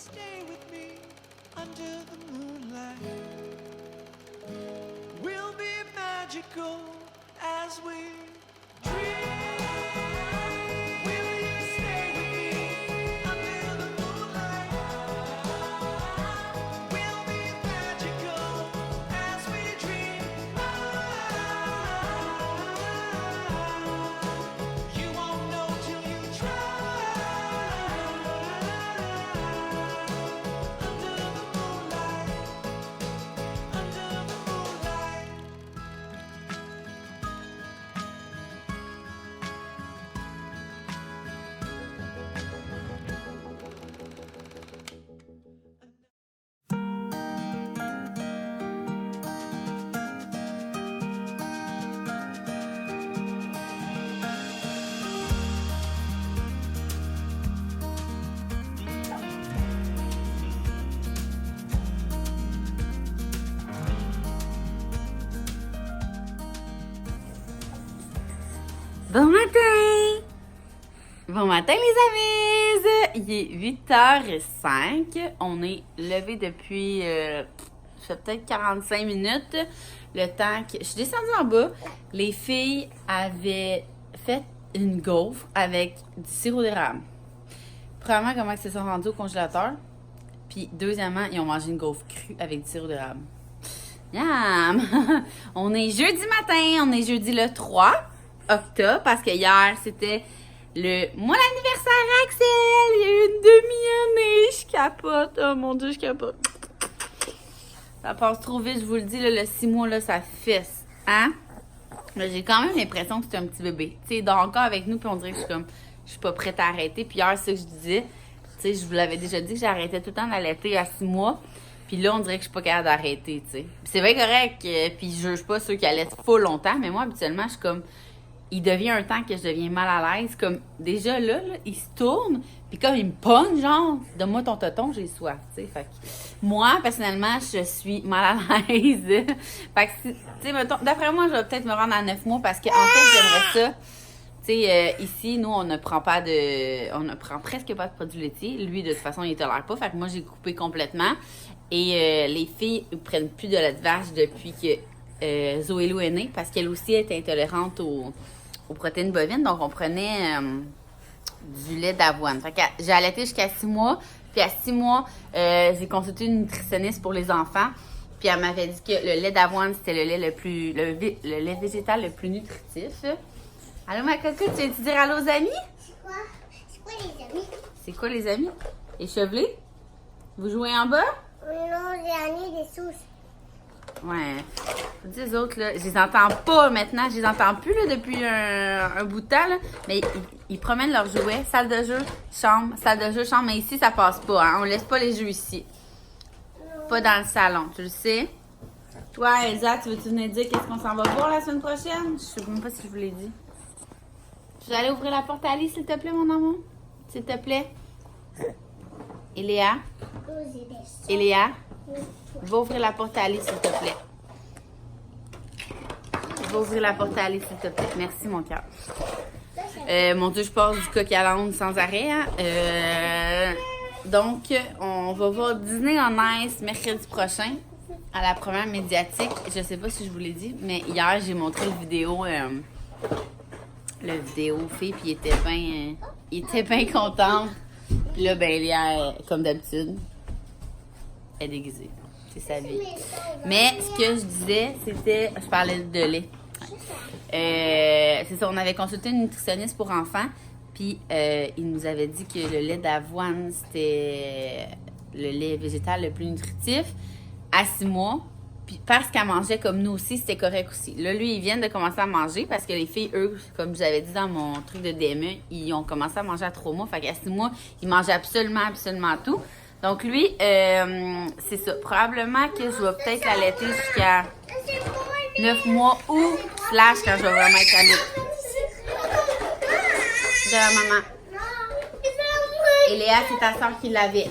stay with me under the moonlight? We'll be magical as we dream. Will you stay with me under the moonlight? We'll be magical as we dream. You won't know till you try. Under the moonlight, under the moonlight. Bon matin! Bon matin les amis! Il est 8h05. On est levé depuis ça fait peut-être 45 minutes. Le temps que je suis descendue en bas, les filles avaient fait une gaufre avec du sirop d'érable. Premièrement, comment ils se sont rendus au congélateur. Puis deuxièmement, ils ont mangé une gaufre crue avec du sirop d'érable. Yam! On est jeudi matin, on est jeudi le 3 octobre parce que hier c'était mon anniversaire Axel! Il y a eu une demi-année, je capote, oh mon dieu, je capote. Ça passe trop vite, je vous le dis, là, le 6 mois, là, ça fesse, hein? Mais j'ai quand même l'impression que c'est un petit bébé. Tu sais, il dort encore avec nous, puis on dirait que je suis pas prête à arrêter. Puis hier, c'est ça que je disais, tu sais, je vous l'avais déjà dit que j'arrêtais tout le temps d'allaiter à 6 mois. Puis là, on dirait que je suis pas capable d'arrêter, tu sais. C'est bien correct, puis je juge pas ceux qui allaitent full longtemps, mais moi, habituellement, je suis comme... Il devient un temps que je deviens mal à l'aise. Comme, déjà, là, il se tourne, puis comme il me pogne, genre, donne-moi ton tóton, j'ai soif, tu sais. Fait que, moi, personnellement, je suis mal à l'aise. Fait que, tu sais, mettons, d'après moi, je vais peut-être me rendre à 9 mois parce que, en fait, j'aimerais ça. Tu sais, ici, nous, on ne prend presque pas de produits laitiers. Lui, de toute façon, il tolère pas. Fait que moi, j'ai coupé complètement. Et les filles ne prennent plus de lait de vache depuis que Zoélou est née parce qu'elle aussi est intolérante aux protéines bovines. Donc, on prenait du lait d'avoine. Fait que j'ai allaité jusqu'à 6 mois. Puis à 6 mois, j'ai consulté une nutritionniste pour les enfants. Puis elle m'avait dit que le lait d'avoine, c'était le lait végétal le plus nutritif. Allô, ma cocotte, tu viens-tu dire allô aux amis? C'est quoi les amis? C'est quoi les amis? Échevelés? Vous jouez en bas? Non, j'ai amené des sauces. Ouais. Faut dire les autres, là, je les entends pas maintenant. Je les entends plus là, depuis un bout de temps. Là. Mais ils promènent leurs jouets. Salle de jeu, chambre. Salle de jeu, chambre. Mais ici, ça passe pas. Hein. On laisse pas les jeux ici. Pas dans le salon. Tu le sais? Toi, Elsa, tu veux-tu venir dire qu'est-ce qu'on s'en va voir la semaine prochaine? Je sais même pas si je vous l'ai dit. Tu veux aller ouvrir la porte à Alice, s'il te plaît, mon amour? S'il te plaît? Eléa? Eléa? Va ouvrir la porte à Alice, s'il te plaît. Va ouvrir la porte à Alice, s'il te plaît. Merci, mon cœur. Mon Dieu, je passe du coq à l'âne sans arrêt. Hein? Donc, on va voir Disney on Ice mercredi prochain à la première médiatique. Je sais pas si je vous l'ai dit, mais hier, j'ai montré le vidéo fait, puis il était bien content. Puis là, ben, Léa, comme d'habitude, elle est déguisée. C'est sa vie. Mais ce que je disais, c'était... Je parlais de lait. C'est ça, on avait consulté une nutritionniste pour enfants, puis il nous avait dit que le lait d'avoine, c'était le lait végétal le plus nutritif à 6 mois. Puis parce qu'elle mangeait comme nous aussi, c'était correct aussi. Là, lui, ils viennent de commencer à manger parce que les filles, eux, comme je vous avais dit dans mon truc de DME, ils ont commencé à manger à 3 mois. Fait qu'à 6 mois, ils mangeaient absolument tout. Donc lui, c'est ça. Probablement que je vais peut-être l'allaiter jusqu'à 9 mois ou slash quand je vais vraiment être allée. De la maman. Et Léa, c'est ta soeur qui l'avait.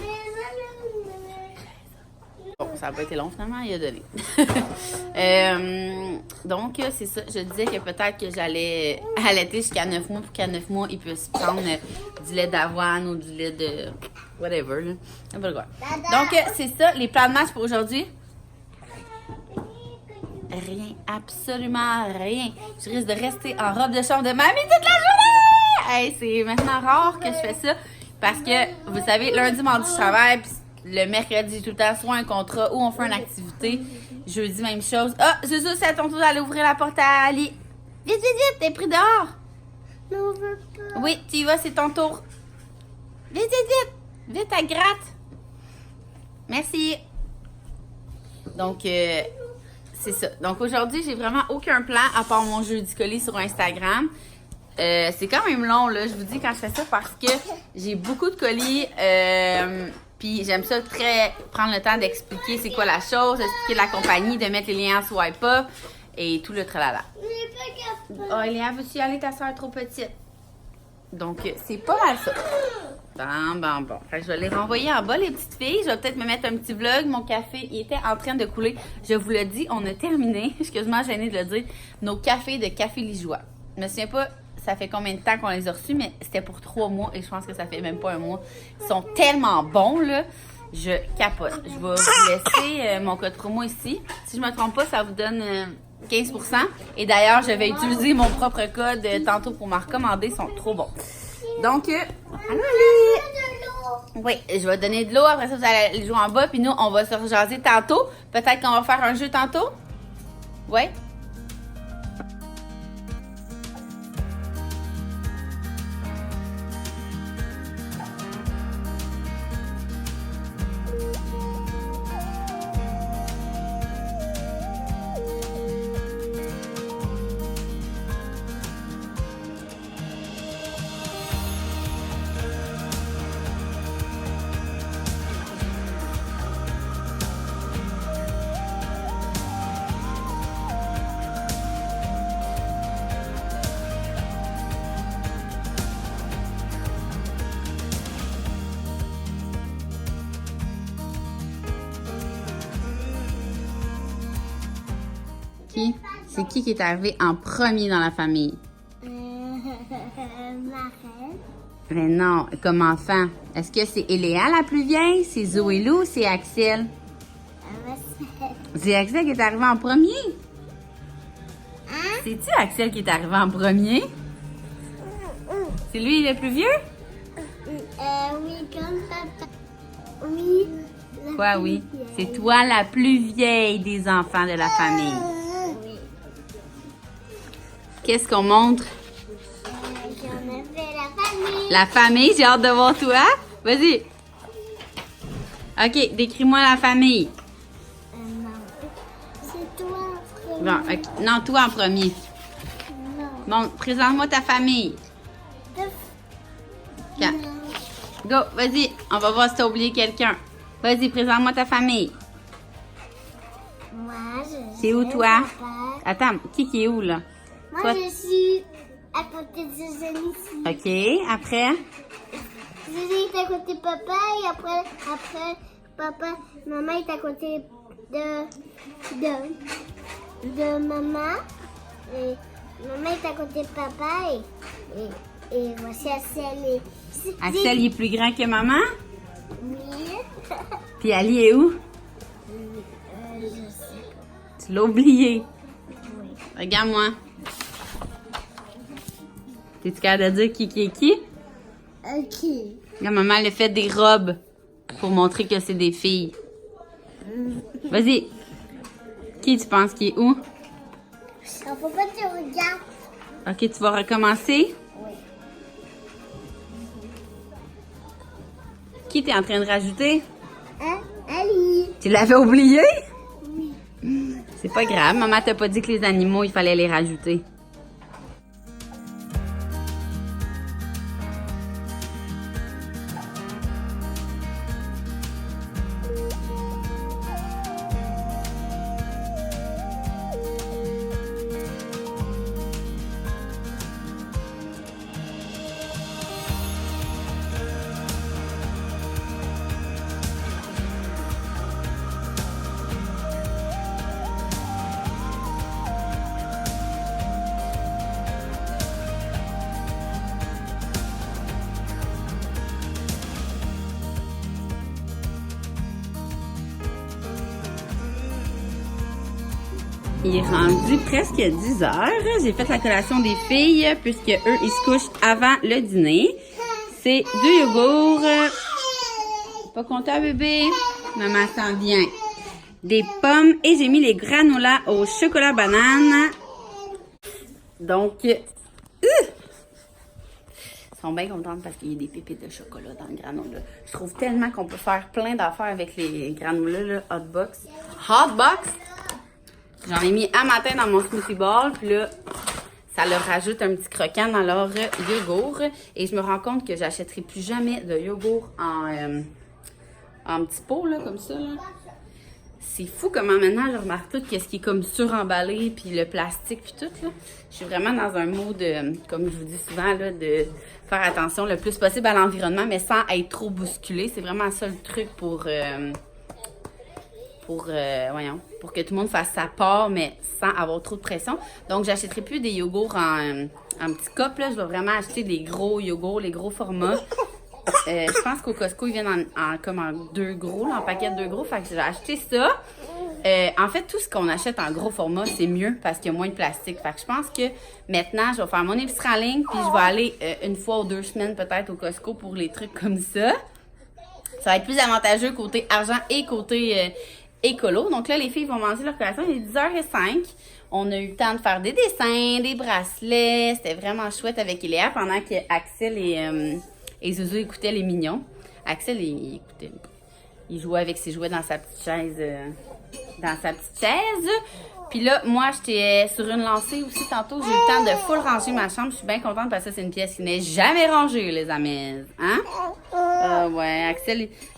Bon, ça n'a pas été long finalement, il a donné. Donc, c'est ça. Je disais que peut-être que j'allais allaiter jusqu'à 9 mois pour qu'à 9 mois, ils puissent prendre du lait d'avoine ou du lait de Whatever, là. On n'a pas le droit. Donc, c'est ça, les plans de match pour aujourd'hui. Rien, absolument rien. Je risque de rester en robe de chambre de mamie toute la journée! Hey, c'est maintenant rare que je fais ça. Parce que, vous savez, lundi, mardi, je travaille. Puis le mercredi, j'ai tout le temps soit un contrat ou on fait une activité. Jeudi, même chose. Ah, Zuzu, c'est à ton tour d'aller ouvrir la porte à Ali. Vite, vite, vite, t'es pris dehors. Mais on veut pas. Oui, tu y vas, c'est ton tour. Vite, vite, vite. Vite, à gratte. Merci. Donc, c'est ça. Donc, aujourd'hui, j'ai vraiment aucun plan à part mon jeu du colis sur Instagram. C'est quand même long, là, je vous dis, quand je fais ça, parce que j'ai beaucoup de colis. Puis, j'aime ça prendre le temps d'expliquer c'est quoi la chose, d'expliquer la compagnie, de mettre les liens en swipe up et tout le tralala. Mais pas capable. Oh, Léa, veux-tu y aller? Ta soeur est trop petite. Donc, c'est pas mal ça. Bon. Fait que je vais les renvoyer en bas, les petites filles. Je vais peut-être me mettre un petit vlog. Mon café, il était en train de couler. Je vous le dis, on a terminé, excuse-moi, gênée de le dire, nos cafés de Café Lijoie. Je me souviens pas, ça fait combien de temps qu'on les a reçus, mais c'était pour 3 mois et je pense que ça fait même pas un mois. Ils sont tellement bons, là. Je capote. Je vais vous laisser mon code promo ici. Si je me trompe pas, ça vous donne 15%. Et d'ailleurs, je vais utiliser mon propre code tantôt pour m'en recommander. Ils sont trop bons. Donc, allô, Ali! Oui, je vais donner de l'eau. Après ça, vous allez aller jouer en bas. Puis nous, on va se rejaser tantôt. Peut-être qu'on va faire un jeu tantôt. Oui? C'est qui est arrivé en premier dans la famille? Ma reine. Mais non, comme enfant. Est-ce que c'est Eléa la plus vieille? C'est Zoé Lou ou c'est Axel? C'est Axel qui est arrivé en premier? C'est-tu Axel qui est arrivé en premier? C'est lui le plus vieux? Oui, comme papa. Oui. Quoi, oui? C'est toi la plus vieille des enfants de la famille. Oui. Qu'est-ce qu'on montre? J'en ai fait la famille. La famille, j'ai hâte de voir toi. Vas-y. OK, décris-moi la famille. Non. C'est toi. frère. Bon, ok. Non, toi en premier. Non. Bon, présente-moi ta famille. Go, vas-y. On va voir si t'as oublié quelqu'un. Vas-y, présente-moi ta famille. Moi, je C'est où, suis toi? papa. Attends, qui est où, là? Moi, Toi- je suis à côté de Zézé ici. OK, après? Zézé est à côté de papa et après, papa, maman est à côté de maman. Et maman est à côté de papa et voici Axel. Axel, il est plus grand que maman? Oui. Puis Ali est où? Je sais. Tu l'as oublié. Oui. Regarde-moi. T'es-tu capable de dire qui est qui? Ok. La maman, elle a fait des robes pour montrer que c'est des filles. Vas-y. Qui tu penses qui est où? Il faut pas que tu regardes. OK, tu vas recommencer? Oui. Qui t'es en train de rajouter? Hein? Ali. Tu l'avais oublié? Oui. C'est pas grave. Maman t'a pas dit que les animaux, il fallait les rajouter. Il est rendu presque 10 heures. J'ai fait la collation des filles puisque eux, ils se couchent avant le dîner. C'est 2 yogourts. Pas content, bébé? Maman s'en vient. Des pommes et j'ai mis les granolas au chocolat banane. Donc, ils sont bien contentes parce qu'il y a des pépites de chocolat dans le granola. Je trouve tellement qu'on peut faire plein d'affaires avec les granolas, là, Hotbox. Hotbox! J'en ai mis un matin dans mon smoothie bowl, puis là, ça leur rajoute un petit croquant dans leur yogourt. Et je me rends compte que j'achèterai plus jamais de yogourt en petits pots, là, comme ça, là. C'est fou comment maintenant je remarque tout ce qui est comme suremballé, puis le plastique, puis tout, là. Je suis vraiment dans un mode, comme je vous dis souvent, là, de faire attention le plus possible à l'environnement, mais sans être trop bousculé. C'est vraiment ça le truc pour que tout le monde fasse sa part, mais sans avoir trop de pression. Donc, j'achèterai plus des yogourts en petits cups, là. Je vais vraiment acheter des gros yogourts, les gros formats. Je pense qu'au Costco, ils viennent comme en 2 gros, là, en paquet de 2 gros. Fait que j'ai acheté ça. En fait, tout ce qu'on achète en gros format, c'est mieux parce qu'il y a moins de plastique. Fait que je pense que maintenant, je vais faire mon épicerie en ligne, puis je vais aller une fois ou 2 semaines peut-être au Costco pour les trucs comme ça. Ça va être plus avantageux côté argent et côté écolo. Donc là, les filles vont manger leur collation. Il est 10h05. On a eu le temps de faire des dessins, des bracelets. C'était vraiment chouette avec Iléa pendant que Axel et Zouzou écoutaient les mignons. Axel, il jouait avec ses jouets dans sa petite chaise. Puis là, moi, j'étais sur une lancée aussi tantôt. J'ai eu le temps de full ranger ma chambre. Je suis bien contente parce que c'est une pièce qui n'est jamais rangée, les amis. Hein? Ouais,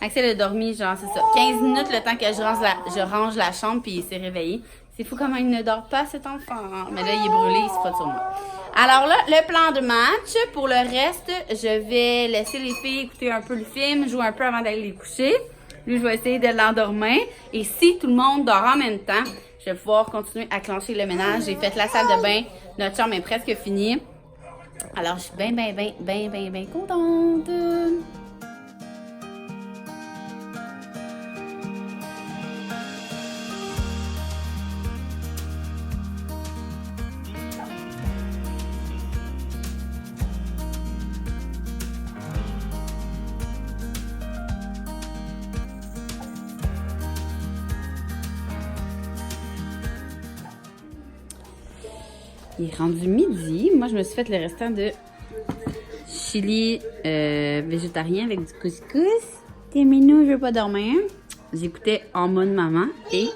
Axel a dormi, genre, c'est ça, 15 minutes le temps que je range la chambre, puis il s'est réveillé. C'est fou comment il ne dort pas, cet enfant. Mais là, il est brûlé, il se frotte sur moi. Alors là, le plan de match. Pour le reste, je vais laisser les filles écouter un peu le film, jouer un peu avant d'aller les coucher. Lui, je vais essayer de l'endormir. Et si tout le monde dort en même temps, je vais pouvoir continuer à clencher le ménage. J'ai fait la salle de bain. Notre chambre est presque finie. Alors, je suis bien contente. Il est rendu midi. Moi, je me suis fait le restant de chili végétarien avec du couscous. T'es minou, je veux pas dormir. J'écoutais en mode maman et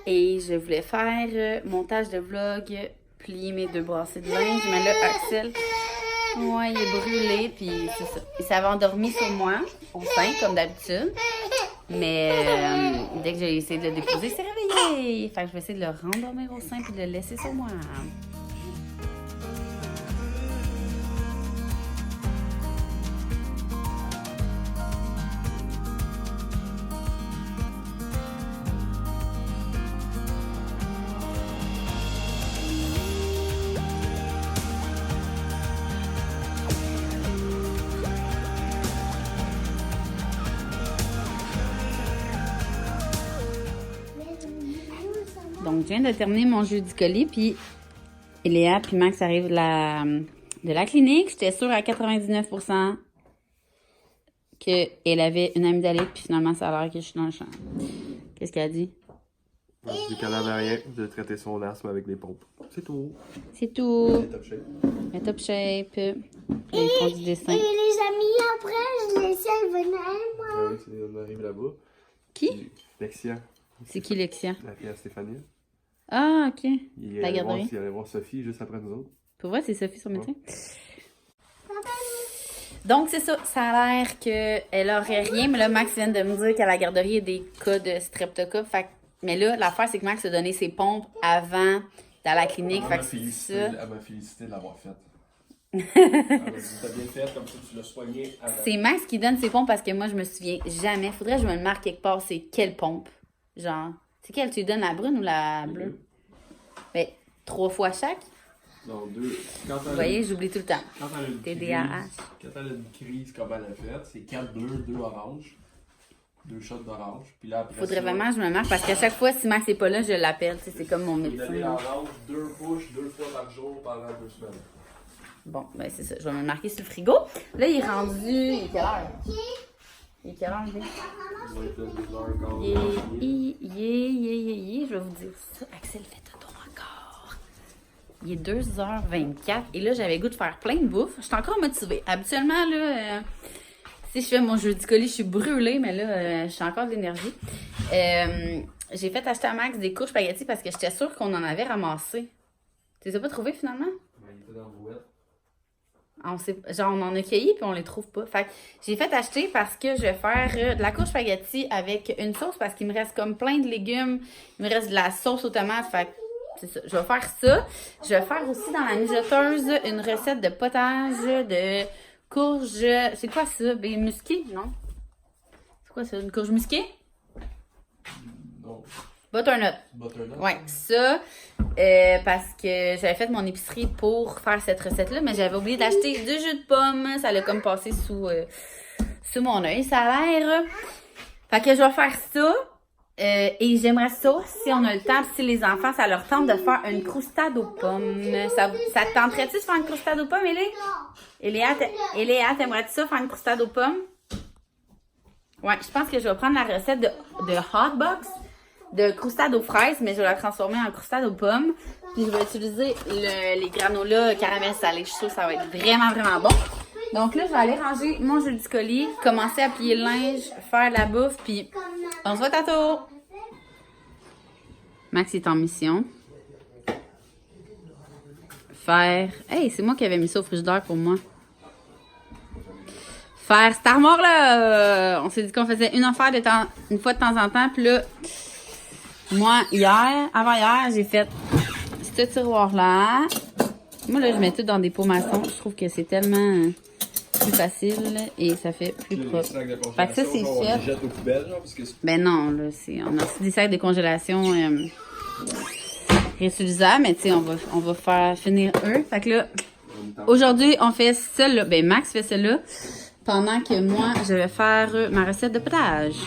je voulais faire montage de vlog, plier mes 2 brassées de linge. Mais là, Axel, ouais, il est brûlé, puis c'est ça. Il s'avait endormi sur moi, au sein, comme d'habitude. Mais dès que j'ai essayé de le déposer, il s'est réveillé. Fait que je vais essayer de le rendormir au sein puis de le laisser sur moi. Donc, je viens de terminer mon jeu du colis, puis Léa puis Max arrivent de la clinique. J'étais sûre à 99% qu'elle avait une amygdalite, puis finalement, ça a l'air que je suis dans le champ. Qu'est-ce qu'elle a dit? Elle dit qu'elle n'avait rien, de traiter son asthme avec des pompes. C'est tout. C'est tout. C'est top shape. Elle est top shape. Puis ils font du dessin. Et les amis, après, je les ai venir, moi. Ah oui, on arrive là-bas. Qui? Lexia. C'est qui, Lexia? La fille à Stéphanie. Ah, OK. Il La allait garderie. il allait voir Sophie juste après nous autres. Pour vrai, c'est Sophie, son médecin? Donc, c'est ça. Ça a l'air qu'elle aurait rien. Mais là, Max vient de me dire qu'à la garderie, il y a des cas de streptocoque. Fait mais là, l'affaire, c'est que Max a donné ses pompes avant dans la clinique. Fait que c'est ça. Elle m'a félicité de l'avoir faite. Elle m'a dit, t'as bien fait, comme ça tu l'as soigné avant. C'est Max qui donne ses pompes parce que moi, je me souviens jamais. Faudrait que je me le marque quelque part. C'est quelle pompe? Genre, c'est quelle? Tu lui donnes la brune ou la bleue? Ben, 3 fois chaque? Non, 2. Vous voyez, j'oublie tout le temps. Quand elle a une TDAH. crise, quand elle a une crise comme elle a fait, c'est 4 bleus, 2 oranges. 2 shots d'orange. Puis là, après Faudrait ça, vraiment que je me marque parce qu'à chaque fois, si Max n'est pas là, je l'appelle. Tu sais, c'est comme mon vous médecin. donnez l'orange 2 bouches 2 fois par jour pendant 2 semaines. Bon, ben c'est ça. Je vais me marquer sur le frigo. Là, il est rendu. Il est quelle heure? Il est quelle heure, lui? Il va être 2h15. Je vais vous dire ça. Axel fait dodo encore. Il est 2h24. Et là, j'avais le goût de faire plein de bouffe. Je suis encore motivée. Habituellement, là, si je fais mon jeudi colis, je suis brûlée, mais là, j'ai encore de l'énergie. J'ai fait acheter à Max des courges spaghetti parce que j'étais sûre qu'on en avait ramassé. Tu les as pas trouvés finalement? Ben, il était dans le brouette. On en a cueilli puis on les trouve pas. Fait que j'ai fait acheter parce que je vais faire de la courge spaghetti avec une sauce parce qu'il me reste comme plein de légumes. Il me reste de la sauce aux tomates. Fait que c'est ça. Je vais faire ça. Je vais faire aussi dans la mijoteuse une recette de potage de courge. C'est quoi ça? Ben, musquée, non? C'est quoi ça? Une courge musquée? Non. Butternut. Butternut. Ouais, ça, parce que j'avais fait mon épicerie pour faire cette recette-là, mais j'avais oublié d'acheter du jus de pomme. Ça l'a comme passé sous mon œil, ça a l'air. Fait que je vais faire ça. Et j'aimerais ça, si on a le temps, si les enfants, ça leur tente de faire une croustade aux pommes. Ça te tenterait-tu de faire une croustade aux pommes, Elé? Eléa, t'aimerais-tu ça, faire une croustade aux pommes? Ouais, je pense que je vais prendre la recette de Hot Box, de croustade aux fraises, mais je vais la transformer en croustade aux pommes. Puis je vais utiliser les granolas caramel salé. Je suis sûre que ça va être vraiment, vraiment bon. Donc là, je vais aller ranger mon jeu du colis, commencer à plier le linge, faire la bouffe, puis on se voit tantôt! Max est en mission. Faire... Hey, c'est moi qui avais mis ça au frigidaire pour moi. Faire cette armoire-là! On s'est dit qu'on faisait une affaire une fois de temps en temps, puis là... Moi, avant-hier, j'ai fait ce tiroir-là. Moi, là, je mets tout dans des pots maçons. Je trouve que c'est tellement plus facile et ça fait plus propre. Fait que ça, c'est On les fait. jette aux poubelles, genre, parce que c'est Ben non, là, on a aussi des sacs de congélation réutilisables, mais tu sais, on va faire finir eux. Fait que là, aujourd'hui, on fait celle-là. Ben, Max fait celle-là. Pendant que moi, je vais faire ma recette de potage.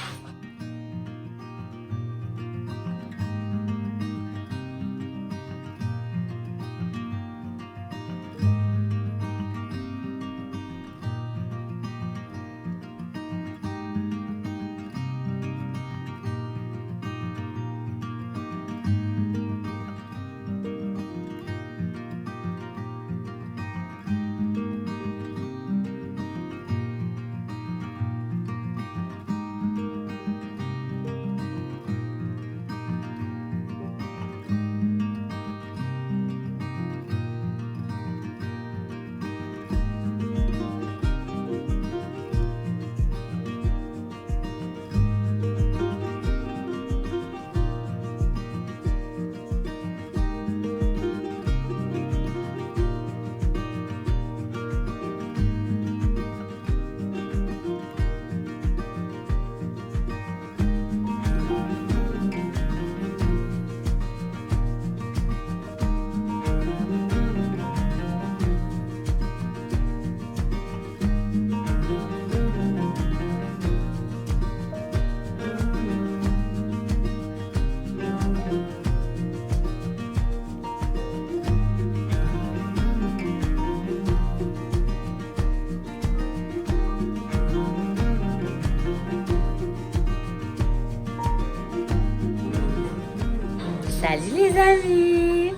Salut les amis!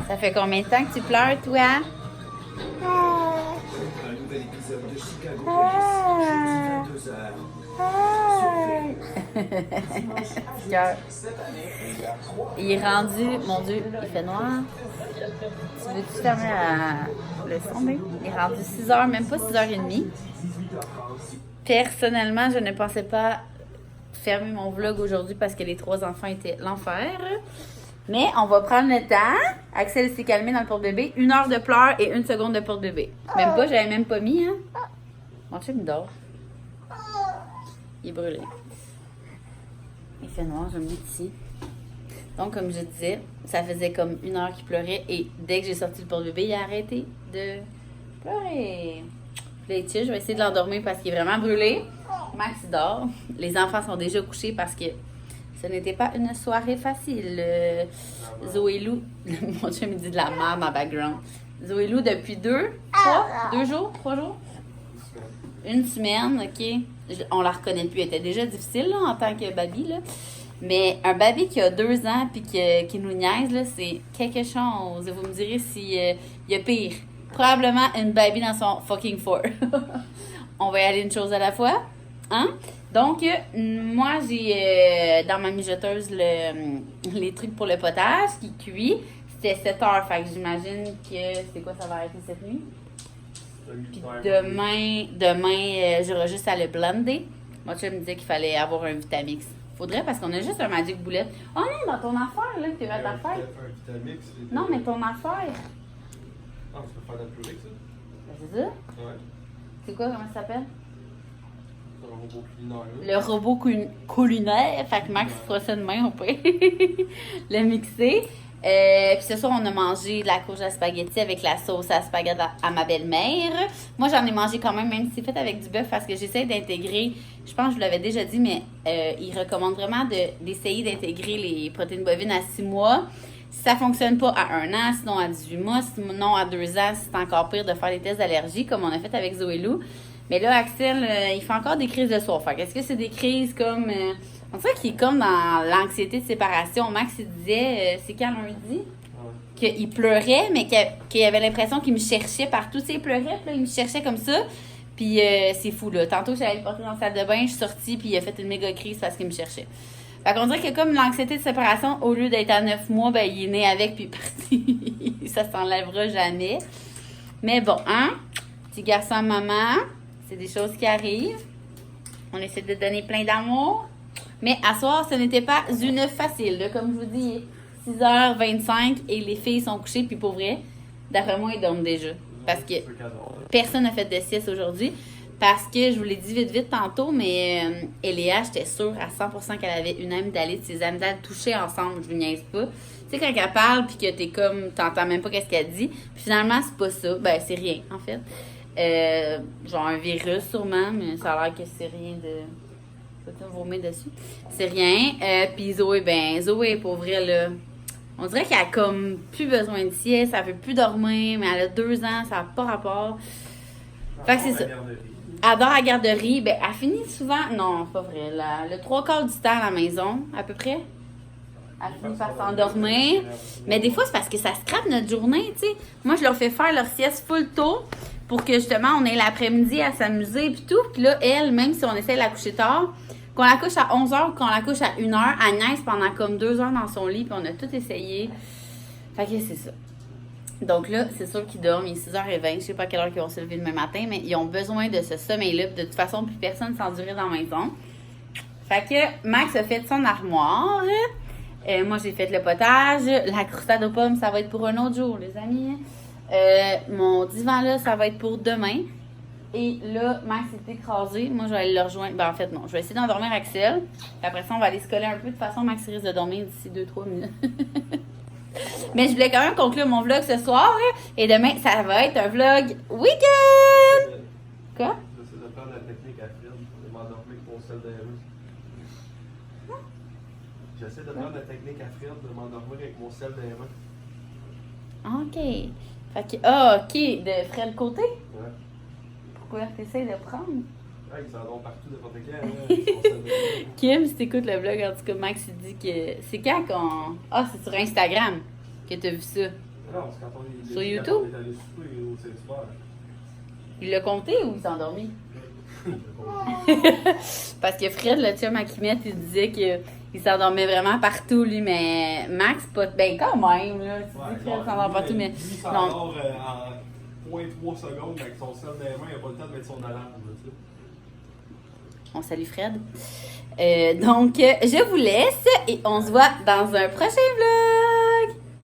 Ça fait combien de temps que tu pleures, toi? Un nouvel épisode de Chicago Police, jeudi 22h. Cœur. Cette année, il y a 3 Il est rendu, mon Dieu, il fait noir. Tu veux-tu fermer le son, babe? Il est rendu 6h, même pas 6h30. Personnellement, je ne pensais pas fermer mon vlog aujourd'hui parce que les 3 enfants étaient l'enfer. Mais on va prendre le temps. Axel s'est calmé dans le porte-bébé. 1 heure de pleurs et 1 seconde de porte-bébé. Même pas, j'avais même pas mis, hein. Mon chien me dort. Il est brûlé. Il fait noir, je me mets ici. Donc, comme je disais, ça faisait comme 1 heure qu'il pleurait et dès que j'ai sorti le porte-bébé, il a arrêté de pleurer. Puis là, il chill. Je vais essayer de l'endormir parce qu'il est vraiment brûlé. Max il dort. Les enfants sont déjà couchés parce que ce n'était pas une soirée facile. Zoé Lou, mon chum me dit de la merde en background. Zoé Lou, depuis 2 jours, 3 jours? Une semaine, ok. On la reconnaît plus. Elle était déjà difficile là, en tant que baby. Là. Mais un baby qui a 2 ans puis qui nous niaise, là, c'est quelque chose. Vous me direz s'il y a pire. Probablement une baby dans son fucking four. On va y aller une chose à la fois. Hein? Donc, moi, j'ai dans ma mijoteuse les trucs pour le potage qui cuit. C'était 7 heures, fait que j'imagine que c'est quoi, ça va arrêter cette nuit. Puis demain j'aurai juste à le blender. Moi, tu me disais qu'il fallait avoir un Vitamix. Faudrait parce qu'on a juste un Magic Bullet. Oh non, dans ton affaire, là, que tu vas d'affaire. Un Vitamix. Non, mais ton affaire. Ah, tu peux faire de la purée, ça? Ben, c'est ça? Ouais. C'est quoi, comment ça s'appelle? C'est un robot culinaire. Le robot culinaire. Fait que Max fera ça demain, on peut le mixer. Puis ce soir, on a mangé de la courge à spaghetti avec la sauce à spaghetti à ma belle-mère. Moi, j'en ai mangé quand même si c'est fait avec du bœuf, parce que j'essaie d'intégrer, je pense que je vous l'avais déjà dit, mais il recommande vraiment d'essayer d'intégrer les protéines bovines à 6 mois. Si ça ne fonctionne pas à 1 an, sinon à 18 mois, sinon à 2 ans, c'est encore pire de faire des tests d'allergie, comme on a fait avec Zoé Lou. Mais là, Axel, il fait encore des crises de soir. Fait est-ce que c'est des crises comme... on dirait qu'il est comme dans l'anxiété de séparation. Max, il disait, c'est quand lundi? Qu'il pleurait, mais qu'il avait l'impression qu'il me cherchait partout. Tu sais, il pleurait, puis là, il me cherchait comme ça. Puis c'est fou, là. Tantôt, j'allais le porter dans la salle de bain, je suis sortie, puis il a fait une méga crise parce qu'il me cherchait. Fait qu'on dirait que comme l'anxiété de séparation, au lieu d'être à 9 mois, ben il est né avec, puis il est parti. Ça s'enlèvera jamais. Mais bon, hein? Petit garçon à maman, c'est des choses qui arrivent. On essaie de donner plein d'amour. Mais à soir, ce n'était pas une facile. Là, comme je vous dis, 6h25 et les filles sont couchées. Puis pour vrai, d'après moi, ils dorment déjà. Parce que personne n'a fait de sieste aujourd'hui. Parce que, je vous l'ai dit vite tantôt, mais Eléa, j'étais sûre à 100% qu'elle avait une amygdalite. Ses amygdales touchaient ensemble, je vous niaise pas. Tu sais, quand elle parle, puis que t'es comme, t'entends même pas qu'est-ce qu'elle dit. Puis finalement, c'est pas ça. Ben, c'est rien, en fait. Genre un virus, sûrement, mais ça a l'air que c'est rien de... Peut-être vomir dessus. C'est rien. Puis Zoé, pour vrai, là, on dirait qu'elle a comme plus besoin de sieste, elle veut plus dormir, mais elle a 2 ans, ça n'a pas rapport. Fait que c'est ça. Elle adore la garderie. Ben, elle finit souvent... Non, c'est pas vrai. Le 3/4 du temps à la maison, à peu près. Elle finit par s'endormir. Mais des fois, c'est parce que ça scrape notre journée, tu sais. Moi, je leur fais faire leur sieste full tôt pour que, justement, on ait l'après-midi à s'amuser et tout. Puis là, elle, même si on essaie de la coucher tard, qu'on la couche à 11h ou qu'on la couche à 1h, elle niaise pendant comme 2 heures dans son lit, puis on a tout essayé. Fait que c'est ça. Donc là, c'est sûr qu'ils dorment, il est 6h20, je sais pas à quelle heure ils vont se lever demain matin, mais ils ont besoin de ce sommeil-là. De toute façon, plus personne ne s'endurait dans la maison. Fait que Max a fait son armoire. Moi, j'ai fait le potage. La croustade aux pommes, ça va être pour un autre jour, les amis. Mon divan, là, ça va être pour demain. Et là, Max est écrasé. Moi, je vais aller le rejoindre. Ben, en fait, non. Je vais essayer d'endormir Axel. Puis après ça, on va aller se coller un peu. De toute façon, Max risque de dormir d'ici 2-3 minutes. Mais je voulais quand même conclure mon vlog ce soir. Et demain, ça va être un vlog week-end. Quoi? J'essaie de prendre la technique à Fred de m'endormir avec mon sel d'AME. J'essaie de prendre la technique à Fred de m'endormir avec mon sel d'AME. OK. Fait que, OK. De Fred Côté? Ouais. Pourquoi t'essayes de prendre? Ouais, ils s'en vont partout, n'importe quand. Mon sel d'AME. Kim, si t'écoutes le vlog, en tout cas, Max, il dit que... C'est quand qu'on... Ah, c'est sur Instagram que t'as vu ça. Non, c'est quand on est... Sur YouTube? Quand on est allé souper au Saint-Hubert. Il l'a compté ou il s'est endormi? Parce que Fred, le chum à Kimette, il disait qu'il s'endormait vraiment partout, lui, mais Max, pas... Ben, quand même, là, tu dis que Fred s'endort partout, mais... Lui, il s'endort en 0.3 secondes avec son sel dans les mains, il n'a pas le temps de mettre son alarme, tu sais. On salue Fred. Donc, je vous laisse et on se voit dans un prochain vlog!